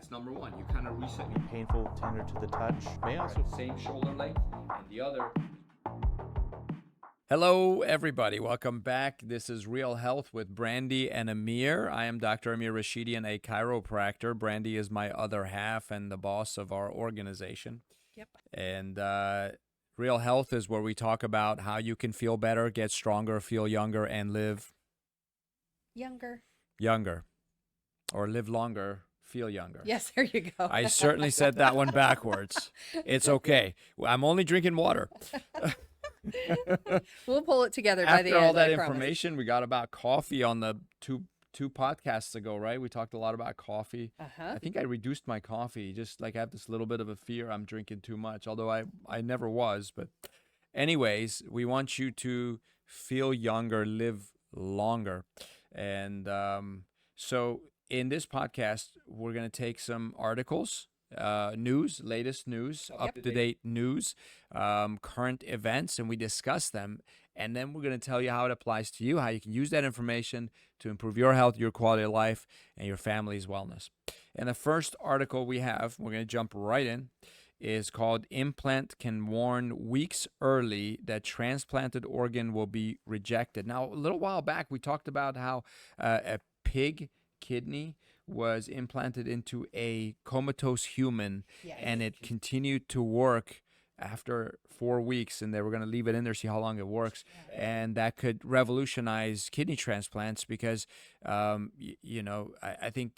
That's number one. You kind of reset. Painful, tender to the touch. May also Same shoulder length, and the other. Hello, everybody. Welcome back. This is Real Health with Brandi and Amir. I am Dr. Amir Rashidian, a chiropractor. Brandi is my other half and the boss of our organization. Yep. And Real Health is where we talk about how you can feel better, get stronger, feel younger, and live younger. Or live longer, feel younger. Yes, there you go. I certainly said that one backwards. It's okay. I'm only drinking water. We'll pull it together by the end. After all that I promise. information we got about coffee on the two podcasts ago, right? We talked a lot about coffee. I think I reduced my coffee. Just like I have this little bit of a fear I'm drinking too much, although I never was. But anyways, we want you to feel younger, live longer. And so in this podcast, we're going to take some articles, news, latest news, up-to-date news, current events, and we discuss them. And then we're going to tell you how it applies to you, how you can use that information to improve your health, your quality of life, and your family's wellness. And the first article we have, we're going to jump right in, is called Implant Can Warn Weeks Early That Transplanted Organ Will Be Rejected. Now, a little while back, we talked about how a pig kidney was implanted into a comatose human, and it continued to work after 4 weeks, and they were going to leave it in there, see how long it works. And that could revolutionize kidney transplants because, I think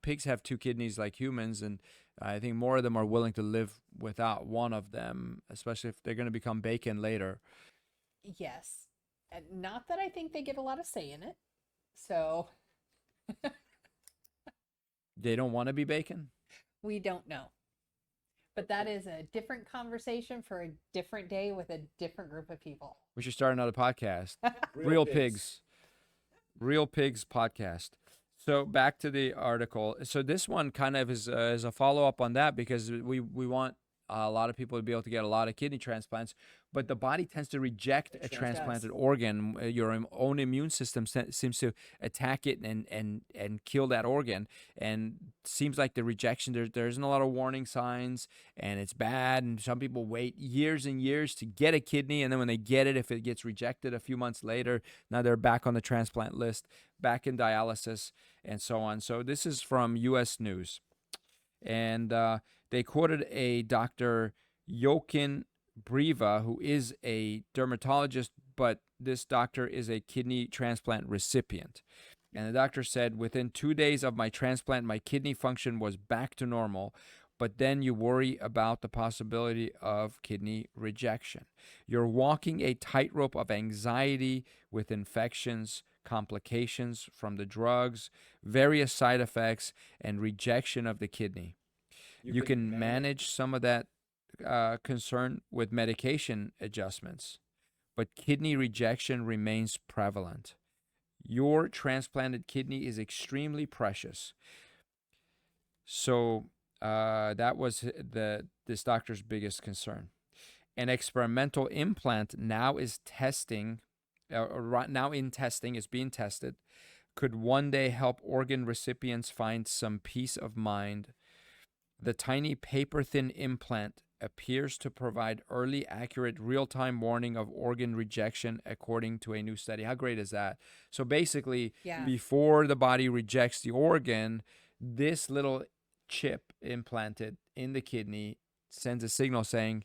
pigs have two kidneys like humans, and I think more of them are willing to live without one of them, especially if they're going to become bacon later. Yes. And not that I think they get a lot of say in it. So They don't want to be bacon? we don't know. But that is a different conversation for a different day with a different group of people. We should start another podcast. Real Pigs podcast. So back to the article. So this one kind of is a follow-up on that because we want a lot of people to be able to get a lot of kidney transplants, but the body tends to reject a transplanted organ. Your own immune system seems to attack it and kill that organ. And seems like the rejection, there isn't a lot of warning signs, and it's bad. And some people wait years and years to get a kidney, and then when they get it, if it gets rejected a few months later, now they're back on the transplant list, back in dialysis, and so on. So this is from U.S. News. And they quoted a Dr. Jochen Breva, who is a dermatologist, but this doctor is a kidney transplant recipient. And the doctor said, within 2 days of my transplant, my kidney function was back to normal, but then you worry about the possibility of kidney rejection. You're walking a tightrope of anxiety with infections, complications from the drugs, various side effects, and rejection of the kidney. You can manage some of that concern with medication adjustments, but kidney rejection remains prevalent. Your transplanted kidney is extremely precious. So that was this doctor's biggest concern. An experimental implant now is being tested, could one day help organ recipients find some peace of mind. The tiny paper-thin implant appears to provide early, accurate, real-time warning of organ rejection, according to a new study. How great is that? So basically, before the body rejects the organ, this little chip implanted in the kidney sends a signal saying,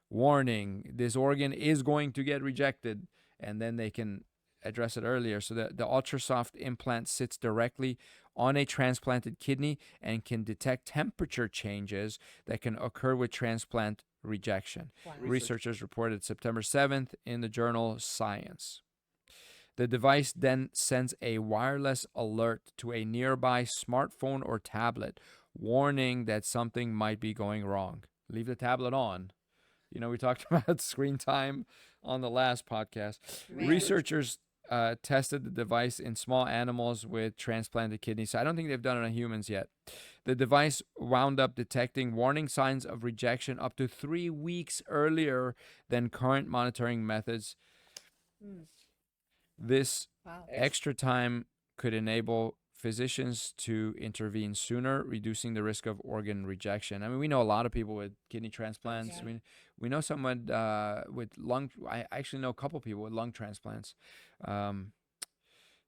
warning, this organ is going to get rejected, and then they can address it earlier. So the ultrasoft implant sits directly on a transplanted kidney and can detect temperature changes that can occur with transplant rejection. Wow. Researchers reported September 7th in the journal Science. The device then sends a wireless alert to a nearby smartphone or tablet, warning that something might be going wrong. Leave the tablet on. We talked about screen time on the last podcast. Man. Researchers tested the device in small animals with transplanted kidneys. So I don't think they've done it on humans yet. The device wound up detecting warning signs of rejection up to 3 weeks earlier than current monitoring methods. This extra time could enable physicians to intervene sooner, reducing the risk of organ rejection. I mean, we know a lot of people with kidney transplants. Yeah. We know someone with lung. I actually know a couple people with lung transplants.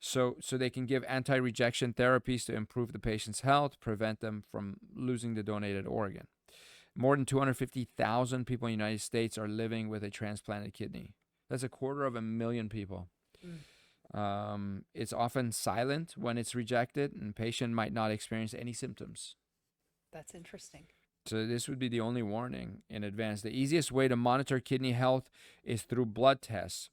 So they can give anti-rejection therapies to improve the patient's health, prevent them from losing the donated organ. More than 250,000 people in the United States are living with a transplanted kidney. That's 250,000 people. It's often silent when it's rejected, and patient might not experience any symptoms. That's interesting. So this would be the only warning in advance. The easiest way to monitor kidney health is through blood tests,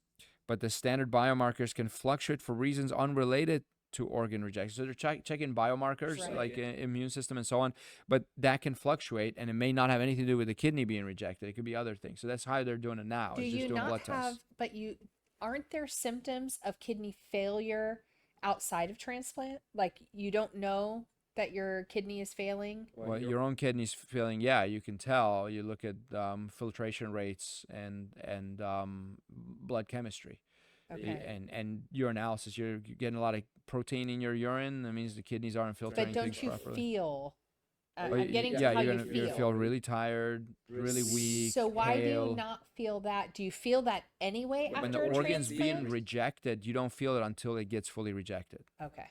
but the standard biomarkers can fluctuate for reasons unrelated to organ rejection. So they're checking biomarkers Right. like immune system and so on, but that can fluctuate, and it may not have anything to do with the kidney being rejected. It could be other things. So that's how they're doing it now. Do It's just you doing not blood have, tests. but aren't there symptoms of kidney failure outside of transplant? Like you don't know that your kidney is failing? Well, your own kidney's failing. Yeah, you can tell. You look at filtration rates and blood chemistry. Okay. And urinalysis. You're getting a lot of protein in your urine. That means the kidneys aren't filtering But don't things you properly. feel? Well, I'm getting to yeah, how you're you gonna you're feel. feel really tired, really weak. So why do pale. you not feel that? Do you feel that anyway When the after a organ's being transplant? rejected, you don't feel it until it gets fully rejected. Okay.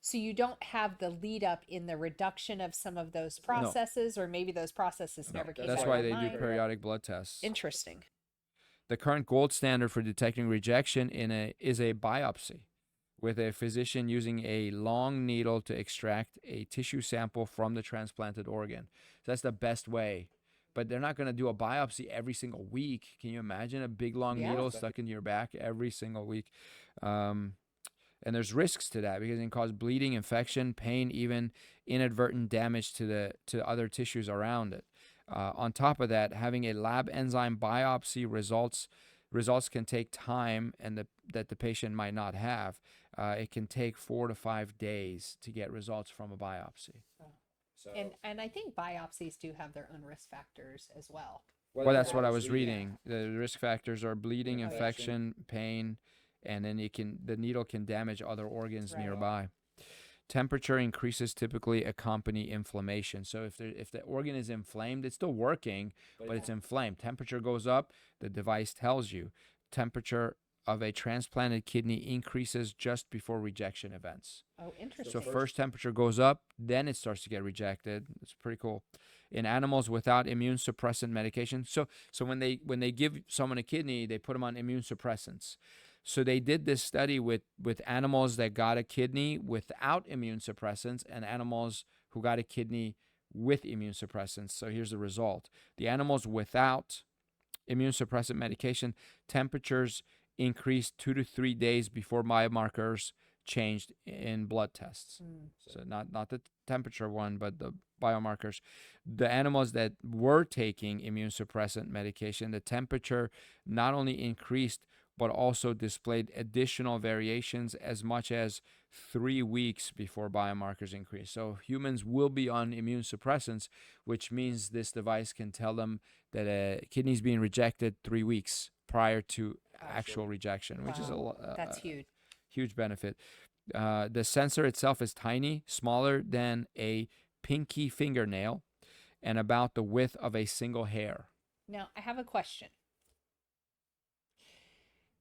So you don't have the lead up in the reduction of some of those processes, or maybe those processes never came That's back why they do online? periodic blood tests. Interesting. The current gold standard for detecting rejection is a biopsy, with a physician using a long needle to extract a tissue sample from the transplanted organ. So that's the best way. But they're not going to do a biopsy every single week. Can you imagine a big long Yeah. needle stuck into your back every single week? And there's risks to that because it can cause bleeding, infection, pain, even inadvertent damage to other tissues around it. On top of that, having a lab enzyme biopsy results can take time, and that the patient might not have. It can take 4 to 5 days to get results from a biopsy. So, And I think biopsies do have their own risk factors as well. well, that's what I was reading. The risk factors are bleeding, Oh, yeah. infection, pain, and then the needle can damage other organs Right. nearby. Temperature increases typically accompany inflammation. So if the organ is inflamed, it's still working, but it's inflamed. Temperature goes up, the device tells you. Temperature of a transplanted kidney increases just before rejection events. Oh, interesting. So first temperature goes up, then it starts to get rejected. It's pretty cool. In animals without immune suppressant medication. So when they give someone a kidney, they put them on immune suppressants. So they did this study with animals that got a kidney without immune suppressants and animals who got a kidney with immune suppressants. So here's the result. The animals without immune suppressant medication, temperatures increased 2 to 3 days before biomarkers changed in blood tests. So not the temperature one, but the biomarkers. The animals that were taking immune suppressant medication, the temperature not only increased, but also displayed additional variations as much as 3 weeks before biomarkers increase. So humans will be on immune suppressants, which means this device can tell them that a kidney is being rejected 3 weeks prior to actual rejection, which is That's huge. huge benefit. The sensor itself is tiny, smaller than a pinky fingernail, and about the width of a single hair. Now, I have a question.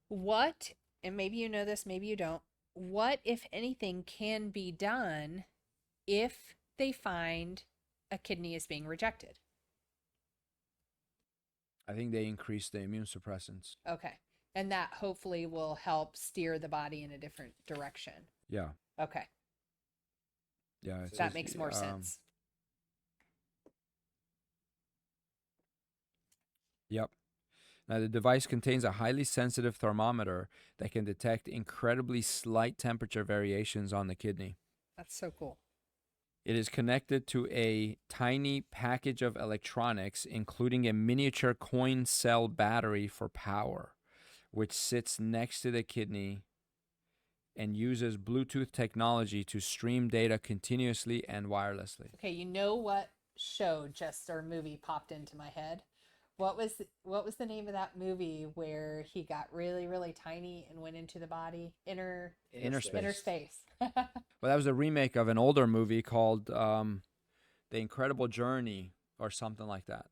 What, and maybe you know this, maybe you don't, what, if anything, can be done if they find a kidney is being rejected? I think they increase the immune suppressants. Okay. And that hopefully will help steer the body in a different direction. Yeah. Okay. Yeah. That makes more sense. Yep. Now, the device contains a highly sensitive thermometer that can detect incredibly slight temperature variations on the kidney. That's so cool. It is connected to a tiny package of electronics, including a miniature coin cell battery for power, which sits next to the kidney and uses Bluetooth technology to stream data continuously and wirelessly. Okay, you know what show or movie popped into my head? what was the name of that movie where he got really, really tiny and went into the body? Inner space. Well, that was a remake of an older movie called The Incredible Journey or something like that,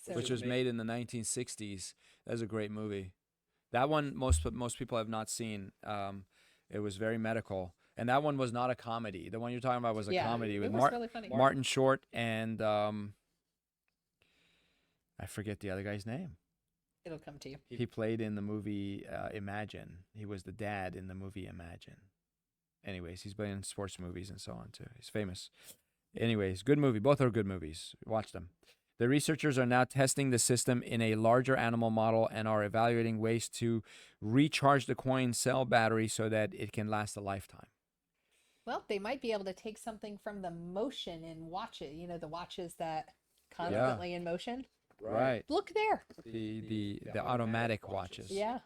So which was made in the 1960s. That was a great movie. That one most people have not seen. It was very medical, and that one was not a comedy. The one you're talking about was a comedy with it was really funny. Martin Short and I forget the other guy's name. It'll come to you. He played in the movie Imagine. He was the dad in the movie Imagine. Anyways, he's been in sports movies and so on too. He's famous. Anyways, good movie. Both are good movies. Watch them. The researchers are now testing the system in a larger animal model and are evaluating ways to recharge the coin cell battery so that it can last a lifetime. Well, they might be able to take something from the motion and watch it. You know, the watches that constantly in motion. Right. Look there. The automatic watches. Yeah.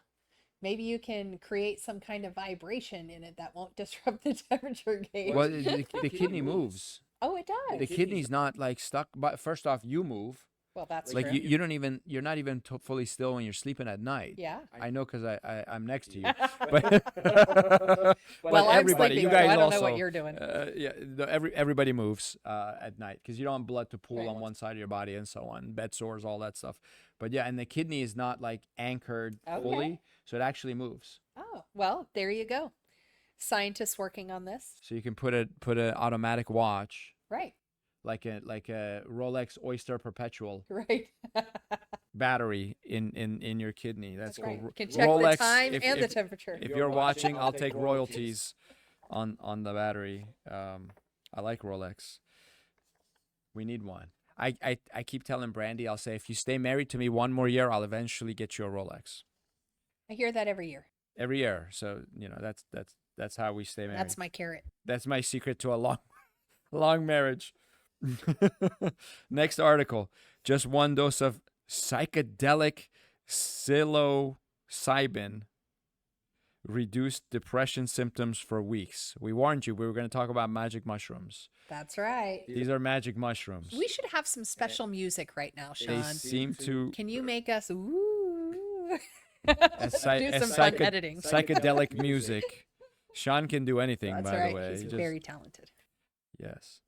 Maybe you can create some kind of vibration in it that won't disrupt the temperature gauge. Well, the kidney moves. Oh, it does. The kidney's not like stuck. But first off, you move. Well, that's Like true. you're not even fully still when you're sleeping at night. Yeah. I know because I'm next to you. But, Well, I'm everybody, sleeping, you so guys I don't also, know what you're doing. Everybody moves at night because you don't want blood to pool Right. on one side of your body and so on, bed sores, all that stuff. But yeah, and the kidney is not like anchored fully, Okay. so it actually moves. Oh, well, there you go. Scientists working on this. So you can put an automatic watch Right. like a Rolex Oyster Perpetual Right. battery in your kidney. That's Right. cool. You can check the time and the temperature. If you're watching, I'll take royalties on the battery. I like Rolex. We need one. I keep telling Brandi, I'll say, if you stay married to me one more year, I'll eventually get you a Rolex. I hear that every year. Every year. So, that's how we stay married. That's my carrot. That's my secret to a long marriage. Next article. Just one dose of psychedelic psilocybin reduced depression symptoms for weeks. We warned you we were going to talk about magic mushrooms. That's right. These are magic mushrooms. We should have some special music right now, They Sean. seem to Can you make us ooh? as Do some fun editing. psychedelic music. Sean can do anything, That's by right. the way. He's He just- very talented. Yes.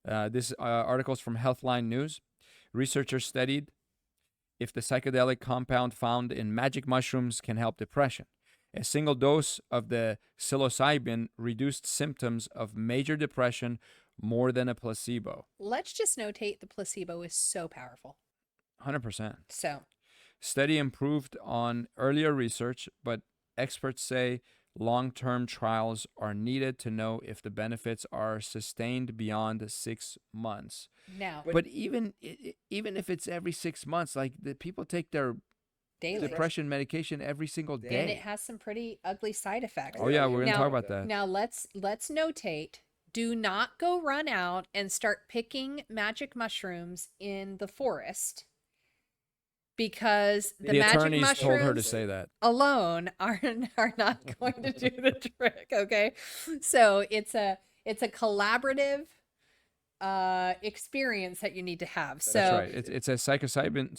This article is from Healthline News. Researchers studied if the psychedelic compound found in magic mushrooms can help depression. A single dose of the psilocybin reduced symptoms of major depression more than a placebo. Let's just notate the placebo is so powerful. 100%. So, Study improved on earlier research, but experts say long-term trials are needed to know if the benefits are sustained beyond 6 months. now, But even if it's every 6 months, like the people take their daily. depression medication every single And it day. has some pretty ugly side effects. Oh yeah, we're gonna Now- talk about that. Now let's notate, do not go run out and start picking magic mushrooms in the forest, because the magic attorneys mushrooms told her to say that. alone are not going to do the trick. Okay, so it's a collaborative experience that you need to have. So That's right. It's a psilocybin.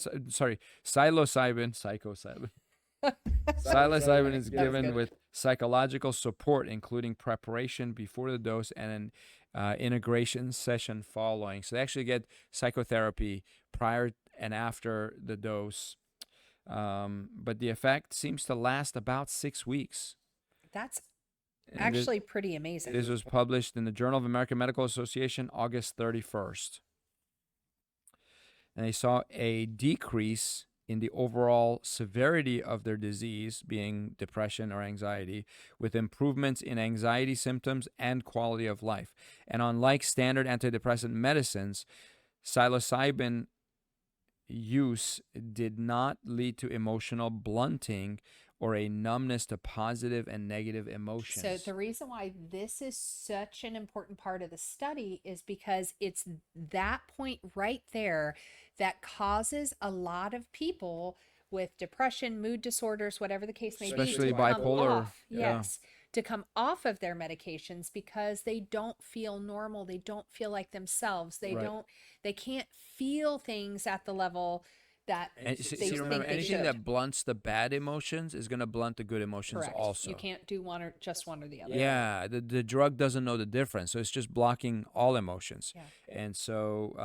Psilocybin is given good. with psychological support, including preparation before the dose and an integration session following. So they actually get psychotherapy prior and after the dose. But the effect seems to last about 6 weeks. that's And this- actually pretty amazing. This was published in the Journal of American Medical Association August 31st. And they saw a decrease in the overall severity of their disease, being depression or anxiety, with improvements in anxiety symptoms and quality of life. And unlike standard antidepressant medicines, psilocybin use did not lead to emotional blunting or a numbness to positive and negative emotions. So the reason why this is such an important part of the study is because it's that point right there that causes a lot of people with depression, mood disorders, whatever the case may Especially be, to come bipolar, off, yeah. yes, to come off of their medications because they don't feel normal. They don't feel like themselves. They Right. don't, they can't feel things at the level that And they see, think remember, they anything should. that blunts the bad emotions is going to blunt the good emotions Correct. also. You can't do one or just one or the other. Yeah, the drug doesn't know the difference, so it's just blocking all emotions. Yeah. And so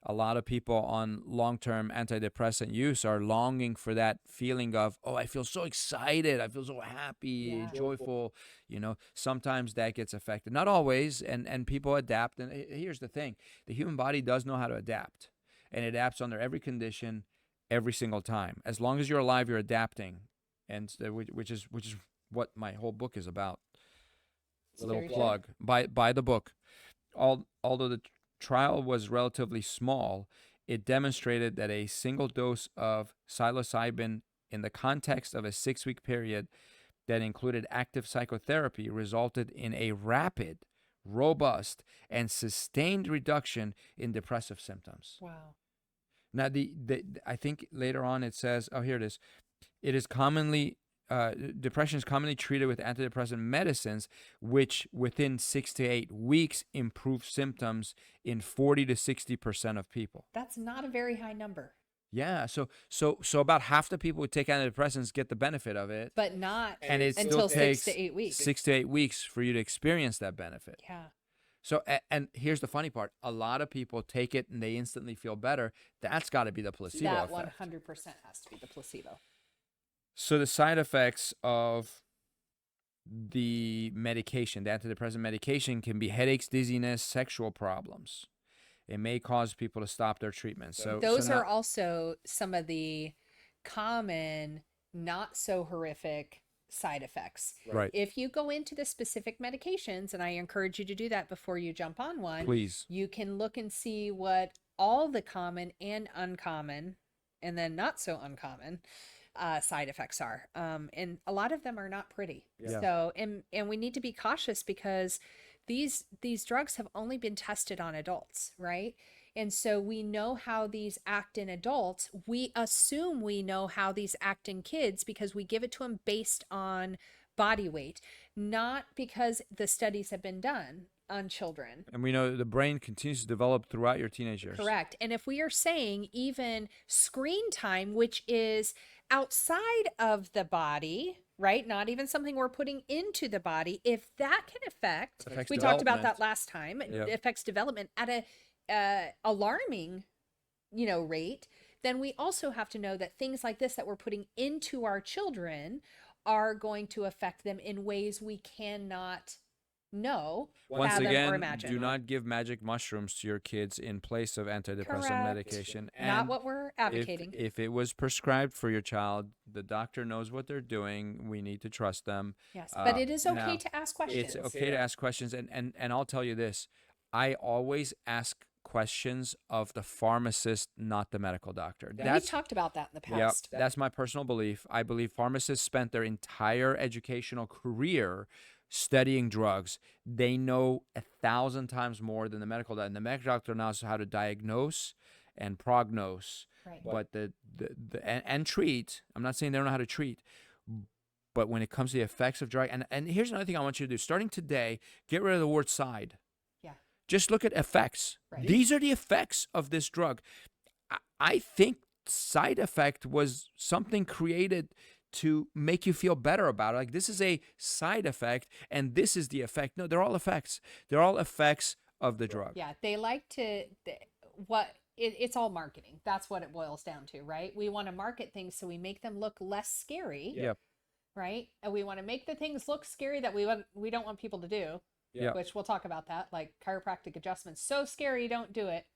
a lot of people on long-term antidepressant use are longing for that feeling of, oh, I feel so excited, I feel so happy, Yeah. joyful. Sometimes that gets affected. Not always, and people adapt. And here's the thing: the human body does know how to adapt, and it adapts under every condition, every single time. As long as you're alive, you're adapting, and which is what my whole book is about. It's Little very true. plug. Buy the book. Although the trial was relatively small, it demonstrated that a single dose of psilocybin in the context of a 6-week period that included active psychotherapy resulted in a rapid, robust, and sustained reduction in depressive symptoms. Wow. Now, I think later on it says, oh, here it is. It is commonly depression is commonly treated with antidepressant medicines, which within 6 to 8 weeks improve symptoms in 40 to 60% of people. That's not a very high number. Yeah, so about half the people who take antidepressants get the benefit of it, but not and it until still takes 6 to 8 weeks. 6 to 8 weeks for you to experience that benefit. Yeah. So, and here's the funny part: a lot of people take it and they instantly feel better. That's got to be the placebo That effect. 100% has to be the placebo. So the side effects of the medication, the antidepressant medication, can be headaches, dizziness, sexual problems. It may cause people to stop their treatment. So those now, are also some of the common, not so horrific side effects. right. If you go into the specific medications, and I encourage you to do that before you jump on one, Please. you can look and see what all the common and uncommon, and then not so uncommon side effects are. And a lot of them are not pretty. Yeah. So, and we need to be cautious because these drugs have only been tested on adults, right? And so we know how these act in adults. We assume we know how these act in kids because we give it to them based on body weight, not because the studies have been done on children. And we know the brain continues to develop throughout your teenage years. Correct. And if we are saying even screen time, which is outside of the body, right? Not even something we're putting into the body, if that can affect, Affects we talked about development. that last time, Yep. it affects development at a alarming, rate, then we also have to know that things like this that we're putting into our children are going to affect them in ways we cannot know, Once fathom, or again, imagine. do not give magic mushrooms to your kids in place of antidepressant Correct. medication. Not And what we're advocating. If it was prescribed for your child, the doctor knows what they're doing. We need to trust them. Yes, but it is okay now, to ask questions. It's okay to ask questions. And I'll tell you this, I always ask questions of the pharmacist, not the medical doctor. We've talked about that in the Yeah, past. that's my personal belief. I believe pharmacists spent their entire educational career studying drugs. They know 1,000 times more than the medical doctor. And the medical doctor knows how to diagnose and prognose, Right. but and treat. I'm not saying they don't know how to treat, but when it comes to the effects of drug, and here's another thing I want you to do. Starting today, get rid of the word side. Yeah. Just look at effects. Right. These are the effects of this drug. I think side effect was something created to make you feel better about it. Like, this is a side effect and this is the effect. No, they're all effects. They're all effects of the drug. Yeah, they like to it's all marketing. That's what it boils down to, right? We want to market things so we make them look less scary. Yep. Right? And we want to make the things look scary that we don't want people to do. Yep. Which we'll talk about that, like chiropractic adjustments. So scary, don't do it.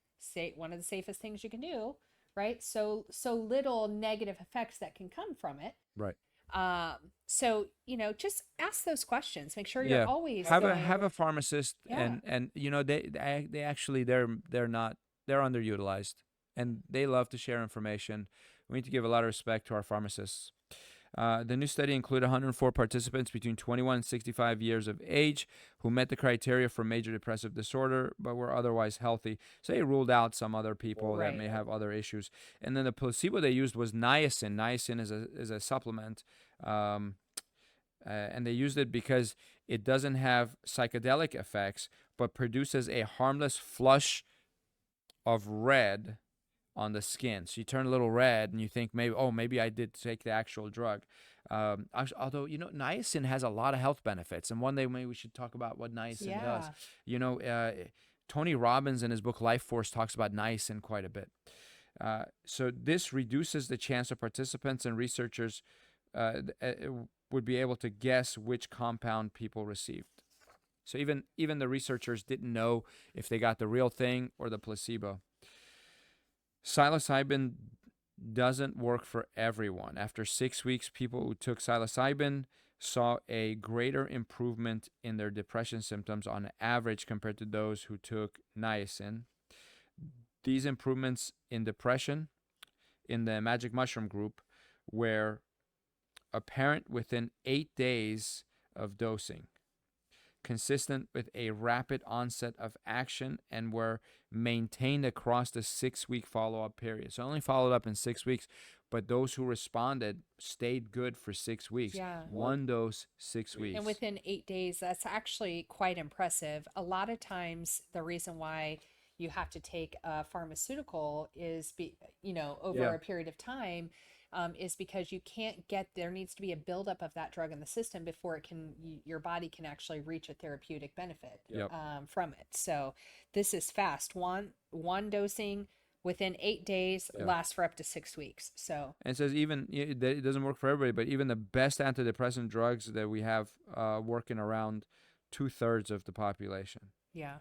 One of the safest things you can do, right? So little negative effects that can come from it. Right. So just ask those questions. Make sure you're always have a pharmacist. Yeah. And they actually they're underutilized and they love to share information. We need to give a lot of respect to our pharmacists. The new study included 104 participants between 21 and 65 years of age who met the criteria for major depressive disorder but were otherwise healthy. So they ruled out some other people that may have other issues. And then the placebo they used was niacin. Niacin is a supplement. And they used it because it doesn't have psychedelic effects but produces a harmless flush of red on the skin. So you turn a little red and you think maybe I did take the actual drug. Although, niacin has a lot of health benefits. And one day maybe we should talk about what niacin does. Tony Robbins in his book Life Force talks about niacin quite a bit. So this reduces the chance of participants and researchers would be able to guess which compound people received. So even the researchers didn't know if they got the real thing or the placebo. Psilocybin doesn't work for everyone. After 6 weeks, people who took psilocybin saw a greater improvement in their depression symptoms on average compared to those who took niacin. These improvements in depression in the magic mushroom group were apparent within 8 days of dosing, consistent with a rapid onset of action, and were maintained across the 6-week follow-up period. So only followed up in 6 weeks, but those who responded stayed good for 6 weeks. Yeah. One dose, 6 weeks. And within 8 days, that's actually quite impressive. A lot of times, the reason why you have to take a pharmaceutical is, over a period of time, is because you can't there needs to be a buildup of that drug in the system before your body can actually reach a therapeutic benefit from it. So this is fast. One dosing within 8 days lasts for up to 6 weeks. So, and it says even it doesn't work for everybody, but even the best antidepressant drugs that we have working around 2/3 of the population. Yeah.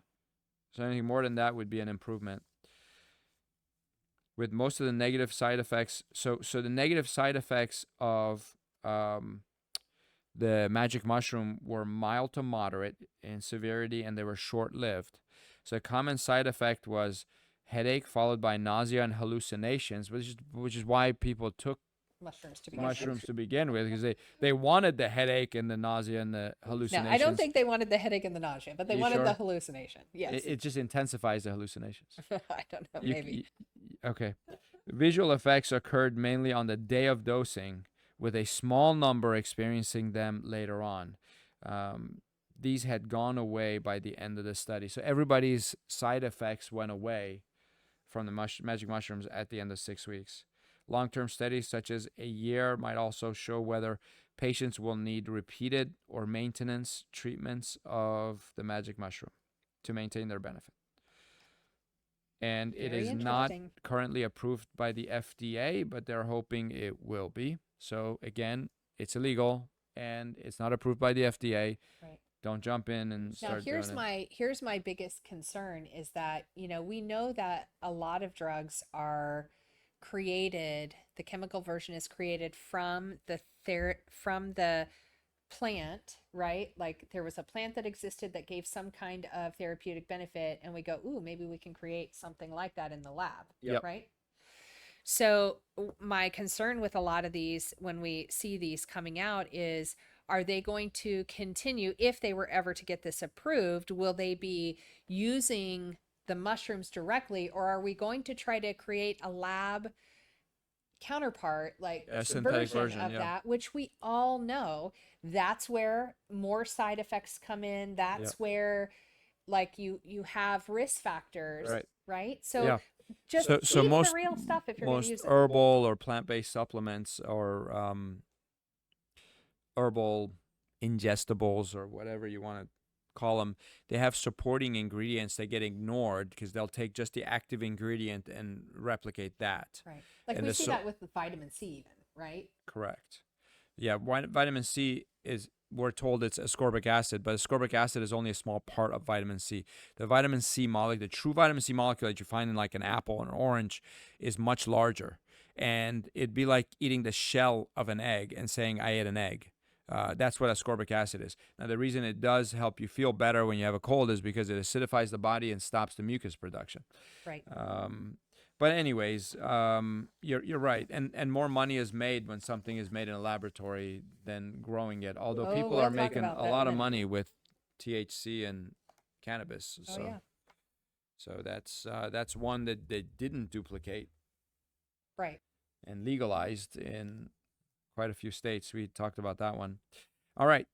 So anything more than that would be an improvement. With most of the negative side effects, so the negative side effects of the magic mushroom were mild to moderate in severity, and they were short-lived. So a common side effect was headache followed by nausea and hallucinations, which is why people took mushrooms to begin with, because they wanted the headache and the nausea and the hallucinations. No, I don't think they wanted the headache and the nausea, but they wanted the hallucination. Yes. It just intensifies the hallucinations. I don't know, maybe. Okay. Visual effects occurred mainly on the day of dosing, with a small number experiencing them later on. These had gone away by the end of the study. So everybody's side effects went away from the magic mushrooms at the end of 6 weeks. Long-term studies such as a year might also show whether patients will need repeated or maintenance treatments of the magic mushroom to maintain their benefit. And it is not currently approved by the FDA, but they're hoping it will be. So again, it's illegal and it's not approved by the FDA. Right. Don't jump in and start doing it. Here's my biggest concern is that, we know that a lot of drugs are created, the chemical version is created from the plant, right? Like there was a plant that existed that gave some kind of therapeutic benefit, and we go, ooh, maybe we can create something like that in the lab, right? So my concern with a lot of these, when we see these coming out, is are they going to continue, if they were ever to get this approved, will they be using the mushrooms directly, or are we going to try to create a lab counterpart, like a synthetic version of that, which we all know that's where more side effects come in. That's where, like, you have risk factors, right? So just eat the real stuff if you're going to use it. Most herbal or plant-based supplements or herbal ingestibles or whatever you want to call them, they have supporting ingredients that get ignored because they'll take just the active ingredient and replicate that. Right. Like we see that with the vitamin C even, right? Correct. Yeah, vitamin C we're told it's ascorbic acid, but ascorbic acid is only a small part of vitamin C. The vitamin C molecule, the true vitamin C molecule that you find in like an apple and an orange, is much larger. And it'd be like eating the shell of an egg and saying, I ate an egg. That's what ascorbic acid is. Now, the reason it does help you feel better when you have a cold is because it acidifies the body and stops the mucus production. Right. But anyways, you're right. And more money is made when something is made in a laboratory than growing it. Although people are making a lot of money with THC and cannabis. So that's one that they didn't duplicate. Right. And legalized in quite a few states. We talked about that one. All right.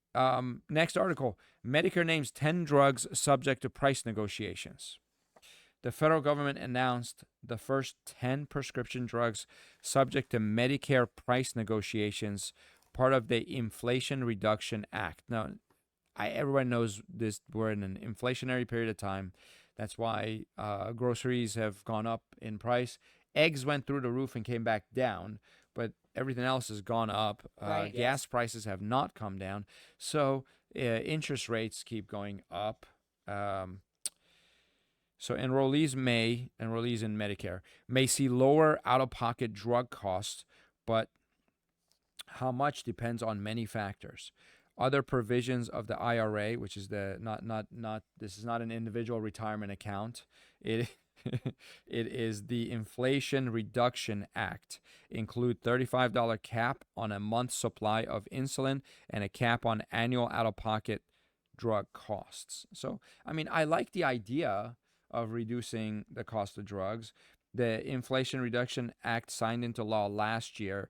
Next article. Medicare names 10 drugs subject to price negotiations. The federal government announced the first 10 prescription drugs subject to Medicare price negotiations, part of the Inflation Reduction Act. Now, everyone knows this. We're in an inflationary period of time. That's why groceries have gone up in price. Eggs went through the roof and came back down, but everything else has gone up. Right. Gas prices have not come down. So interest rates keep going up. So enrollees in Medicare may see lower out-of-pocket drug costs, but how much depends on many factors. Other provisions of the IRA, which is this is not an individual retirement account. It is the Inflation Reduction Act, include $35 cap on a month's supply of insulin and a cap on annual out-of-pocket drug costs. So, I mean, I like the idea of reducing the cost of drugs. The Inflation Reduction Act signed into law last year,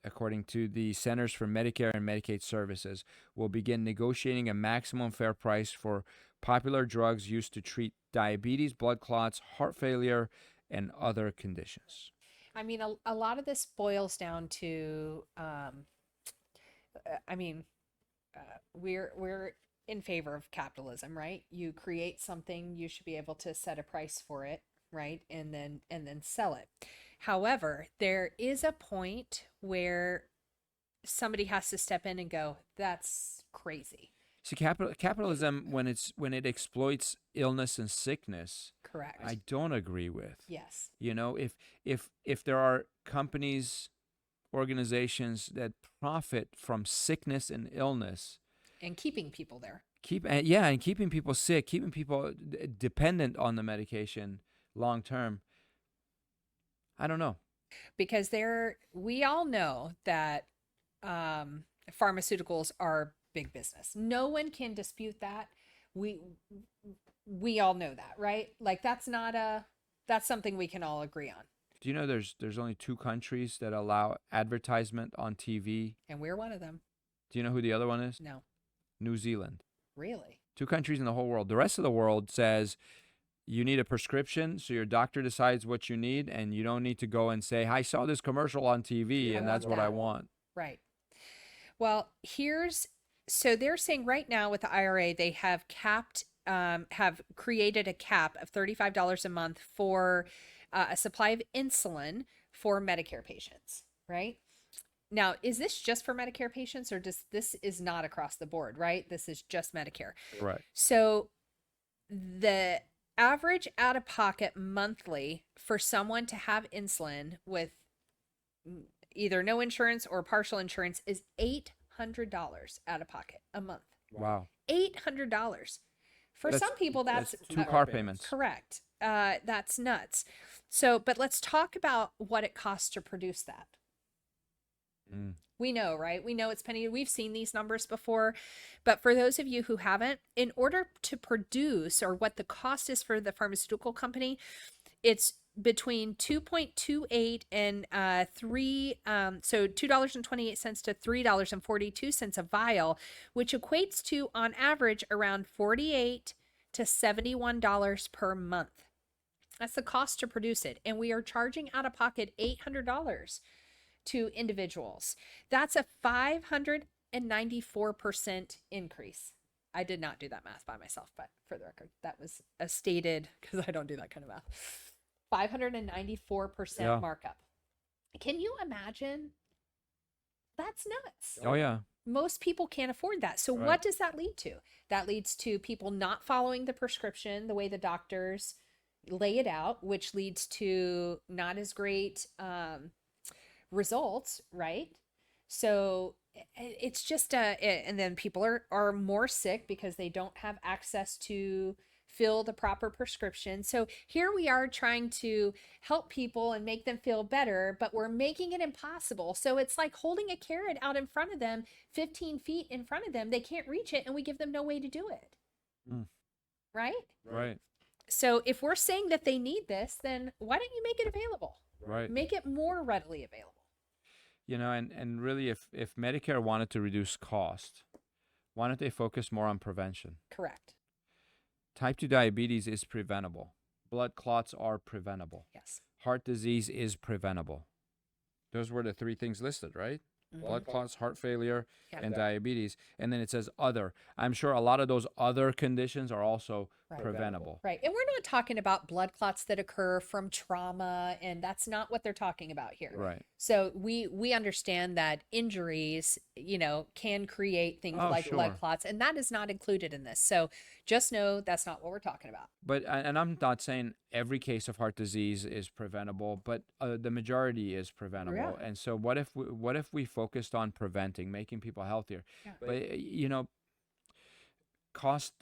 according to the Centers for Medicare and Medicaid Services, will begin negotiating a maximum fair price for popular drugs used to treat diabetes, blood clots, heart failure, and other conditions. I mean, a lot of this boils down to, we're in favor of capitalism, right? You create something, you should be able to set a price for it, right? And then sell it. However, there is a point where somebody has to step in and go, that's crazy. See, capitalism, when it exploits illness and sickness, Correct. I don't agree with. Yes. You know, if there are companies, organizations that profit from sickness and illness, And keeping people there. and keeping people sick, keeping people dependent on the medication long term, I don't know. Because we all know that pharmaceuticals are big business. No one can dispute that. We all know that, right? Like that's something we can all agree on. Do you know there's only 2 countries that allow advertisement on TV? And we're one of them. Do you know who the other one is? No. New Zealand. Really? 2 countries in the whole world. The rest of the world says you need a prescription, so your doctor decides what you need, and you don't need to go and say, I saw this commercial on TV, and that's what I want. Right. Well, so they're saying right now with the IRA, they have created a cap of $35 a month for a supply of insulin for Medicare patients, right? Now, is this just for Medicare patients, or this is not across the board, right? This is just Medicare. Right. So the average out-of-pocket monthly for someone to have insulin with either no insurance or partial insurance is $800 out of pocket a month. Wow. $800. For some people, that's 2 car payments. Correct. That's nuts. So, but let's talk about what it costs to produce that. We know, right? We know it's penny. We've seen these numbers before. But for those of you who haven't, in order to produce, or what the cost is for the pharmaceutical company, it's between 2.28 and so $2.28 to $3.42 a vial, which equates to on average around $48 to $71 per month. That's the cost to produce it. And we are charging out of pocket $800 to individuals. That's a 594% increase. I did not do that math by myself, but for the record, that was a stated, because I don't do that kind of math. 594% markup. Can you imagine? That's nuts. Oh, yeah. Most people can't afford that. So what does that lead to? That leads to people not following the prescription the way the doctors lay it out, which leads to not as great results, right? So it's just and then people are more sick because they don't have access to fill the proper prescription. So here we are trying to help people and make them feel better, but we're making it impossible. So it's like holding a carrot out in front of them, 15 feet in front of them. They can't reach it, and we give them no way to do it. Right? Right. So if we're saying that they need this, then why don't you make it available? Right. Make it more readily available. You know, and really, if Medicare wanted to reduce cost, why don't they focus more on prevention? Correct. Type 2 diabetes is preventable. Blood clots are preventable. Yes. Heart disease is preventable. Those were the three things listed, right? Blood clots, heart failure, Yeah. and diabetes. And then it says other. I'm sure a lot of those other conditions are also preventable. Right. And we're not talking about blood clots that occur from trauma, and that's not what they're talking about here. Right. So we understand that injuries, can create things Oh, like sure. blood clots, and that is not included in this. So just know that's not what we're talking about. But and I'm not saying every case of heart disease is preventable, but the majority is preventable. Yeah. And so what if we focused on preventing, making people healthier? Yeah. But cost.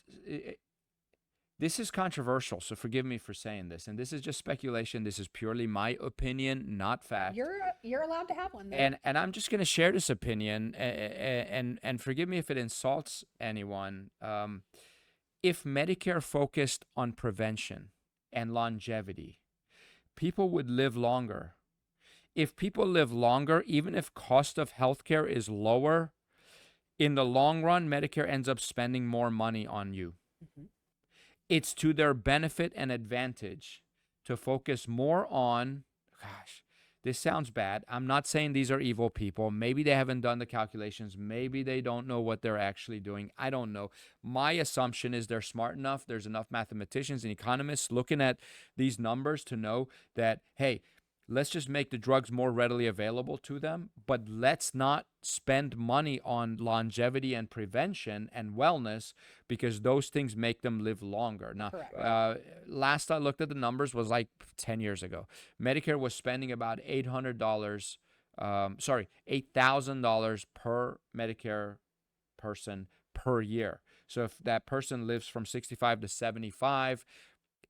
This is controversial, so forgive me for saying this, and this is just speculation. This is purely my opinion, not fact. You're allowed to have one though. And I'm just going to share this opinion, and forgive me if it insults anyone. If Medicare focused on prevention and longevity, people would live longer. If people live longer, even if cost of healthcare is lower, in the long run, Medicare ends up spending more money on you. It's to their benefit and advantage to focus more on, gosh, this sounds bad. I'm not saying these are evil people. Maybe they haven't done the calculations. Maybe they don't know what they're actually doing. I don't know. My assumption is they're smart enough. There's enough mathematicians and economists looking at these numbers to know that, hey, let's just make the drugs more readily available to them, but let's not spend money on longevity and prevention and wellness because those things make them live longer. Now, last I looked at the numbers was like 10 years ago. Medicare was spending about $8,000 per Medicare person per year. So if that person lives from 65 to 75,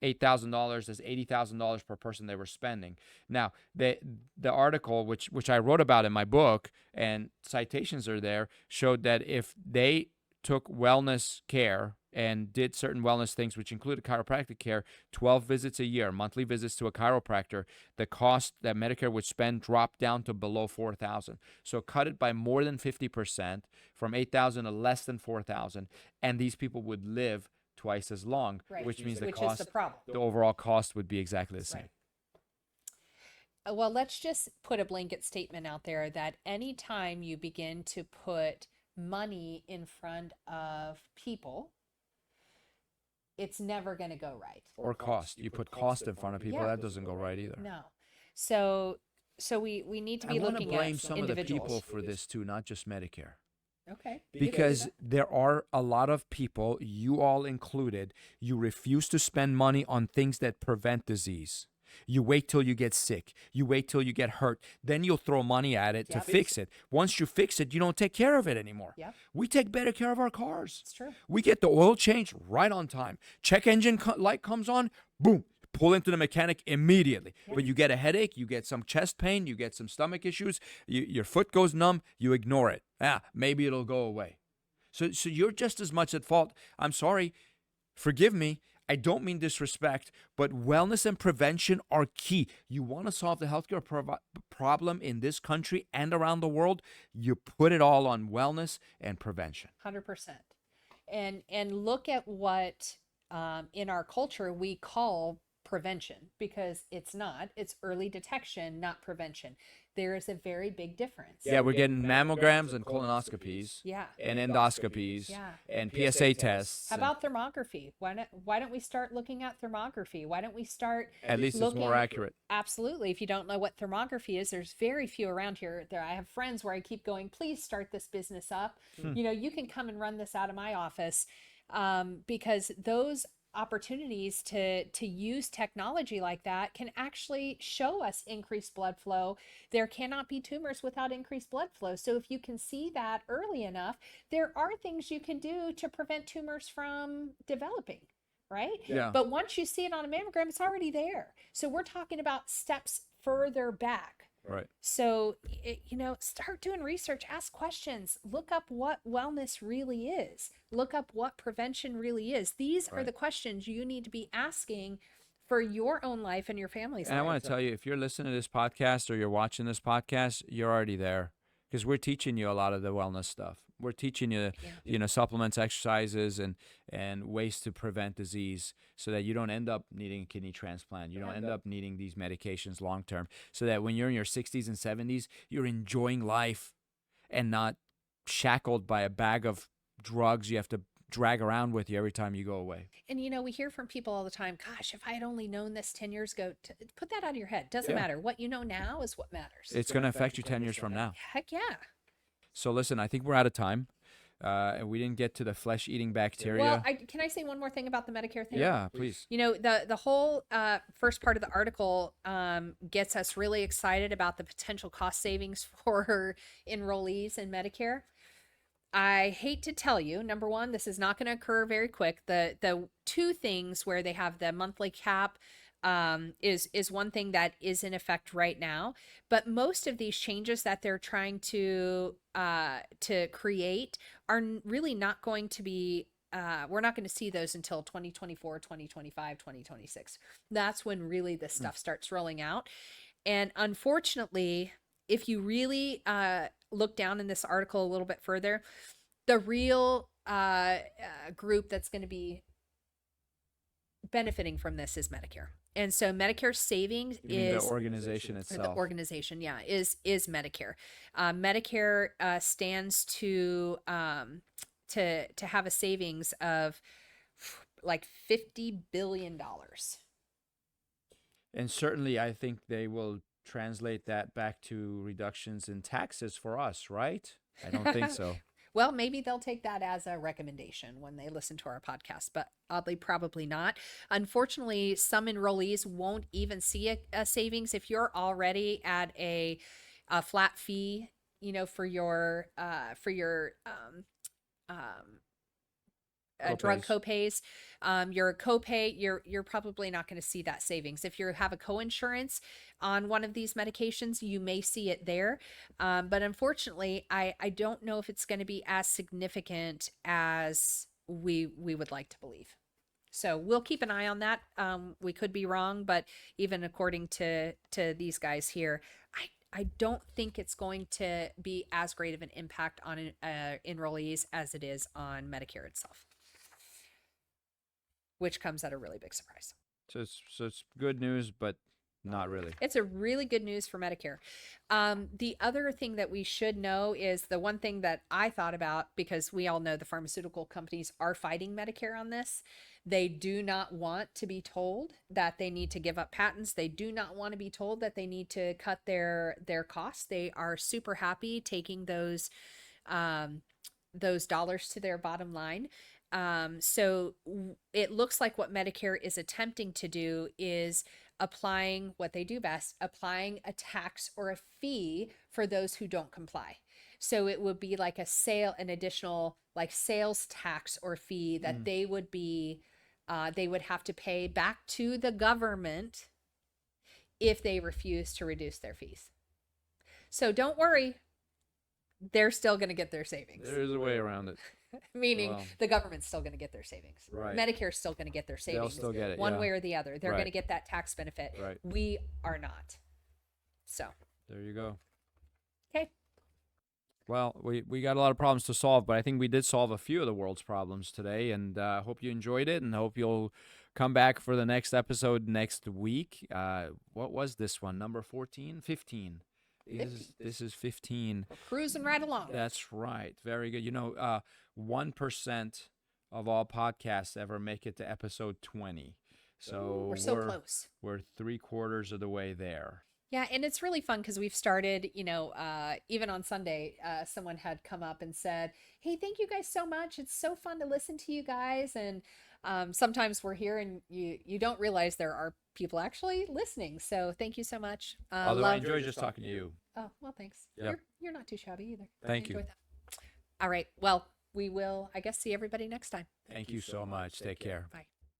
$8,000 is $80,000 per person they were spending. Now, the article, which I wrote about in my book, and citations are there, showed that if they took wellness care and did certain wellness things, which included chiropractic care, 12 visits a year, monthly visits to a chiropractor, the cost that Medicare would spend dropped down to below $4,000. So cut it by more than 50%, from $8,000 to less than $4,000, and these people would live twice as long, which means the cost, is the problem. the overall cost would be exactly the same. Well, let's just put a blanket statement out there that anytime you begin to put money in front of people, it's never going to go right. Or cost. You put cost in front of people, that doesn't go right either. No. So we need to be looking at I want to blame some of the individuals. people for this too, not just Medicare. Okay. Because there are a lot of people, you all included, you refuse to spend money on things that prevent disease. You wait till you get sick. You wait till you get hurt. Then you'll throw money at it to fix it. Once you fix it, you don't take care of it anymore. Yep. We take better care of our cars. It's true. We get the oil change right on time. Check engine light comes on, boom. Pull into the mechanic immediately. But you get a headache, you get some chest pain, you get some stomach issues, your foot goes numb, you ignore it. Maybe it'll go away. So you're just as much at fault. I'm sorry. Forgive me. I don't mean disrespect, but wellness and prevention are key. You want to solve the healthcare problem in this country and around the world, you put it all on wellness and prevention. 100%. And look at what in our culture we call prevention, because it's not. It's early detection, not prevention. There is a very big difference. Yeah, we're getting mammograms and colonoscopies. Yeah. And endoscopies. Yeah. And PSA tests. How about thermography? Why don't we start looking at thermography? Why don't we start At least it's more accurate. Absolutely. If you don't know what thermography is, there's very few around here. I have friends where I keep going, please start this business up. You can come and run this out of my office, because those opportunities to use technology like that can actually show us increased blood flow. There cannot be tumors without increased blood flow. So if you can see that early enough, there are things you can do to prevent tumors from developing, right? Yeah. But once you see it on a mammogram, it's already there. So we're talking about steps further back. Right. So, start doing research, ask questions, look up what wellness really is, look up what prevention really is. These are the questions you need to be asking for your own life and your family's life. And I want to tell you, if you're listening to this podcast or you're watching this podcast, you're already there, because we're teaching you a lot of the wellness stuff. we're teaching you, supplements, exercises, and ways to prevent disease, so that you don't end up needing a kidney transplant. You don't end up needing these medications long term. So that when you're in your 60s and 70s, you're enjoying life and not shackled by a bag of drugs you have to drag around with you every time you go away. And we hear from people all the time, gosh, if I had only known this 10 years ago, put that out of your head. Doesn't matter. What you know now is what matters. It's going to affect you 10 years from now. Heck yeah. So listen, I think we're out of time. And we didn't get to the flesh-eating bacteria. Well, can I say one more thing about the Medicare thing? Yeah, please. The whole first part of the article gets us really excited about the potential cost savings for enrollees in Medicare. I hate to tell you, number one, this is not going to occur very quick. The two things where they have the monthly cap is one thing that is in effect right now. But most of these changes that they're trying to create are really not going to be. We're not going to see those until 2024, 2025, 2026. That's when really this stuff starts rolling out. And unfortunately, if you really look down in this article a little bit further, the real group that's going to be benefiting from this is Medicare. And so Medicare savings is the organization itself. The organization, is Medicare. Medicare stands to have a savings of like $50 billion. And certainly, I think they will translate that back to reductions in taxes for us, right? I don't think so. Well, maybe they'll take that as a recommendation when they listen to our podcast, but oddly, probably not. Unfortunately, some enrollees won't even see a savings if you're already at a flat fee, for your drug copays. Your copay, you're probably not going to see that savings. If you have a coinsurance on one of these medications, you may see it there. But unfortunately, I don't know if it's going to be as significant as we would like to believe. So we'll keep an eye on that. We could be wrong, but even according to these guys here, I don't think it's going to be as great of an impact on enrollees as it is on Medicare itself, which comes at a really big surprise. So it's good news, but not really. It's a really good news for Medicare. The other thing that we should know is the one thing that I thought about, because we all know the pharmaceutical companies are fighting Medicare on this. They do not want to be told that they need to give up patents. They do not want to be told that they need to cut their costs. They are super happy taking those dollars to their bottom line. So it looks like what Medicare is attempting to do is applying what they do best, applying a tax or a fee for those who don't comply. So it would be like an additional like sales tax or fee that they would have to pay back to the government if they refuse to reduce their fees. So don't worry, they're still going to get their savings. There's a way around it. Meaning the government's still going to get their savings. Right. Medicaire's still going to get their savings. They'll still get it. One way or the other. They're Right. going to get that tax benefit. Right. We are not. So. There you go. Okay. Well, we got a lot of problems to solve, but I think we did solve a few of the world's problems today, and I hope you enjoyed it, and hope you'll come back for the next episode next week. What was this one? Number 14? 15. This is 15. We're cruising right along. That's right. Very good. 1% of all podcasts ever make it to episode 20. So we're so close. We're 3/4 of the way there. Yeah, and it's really fun because we've started, even on Sunday, someone had come up and said, hey, thank you guys so much. It's so fun to listen to you guys. And sometimes we're here and you don't realize there are people actually listening. So thank you so much. Although I enjoy just talking to you. Oh, well, thanks. Yep. You're not too shabby either. Thank you. That. All right. Well, we will, I guess, see everybody next time. Thank you so much. Take care. Bye.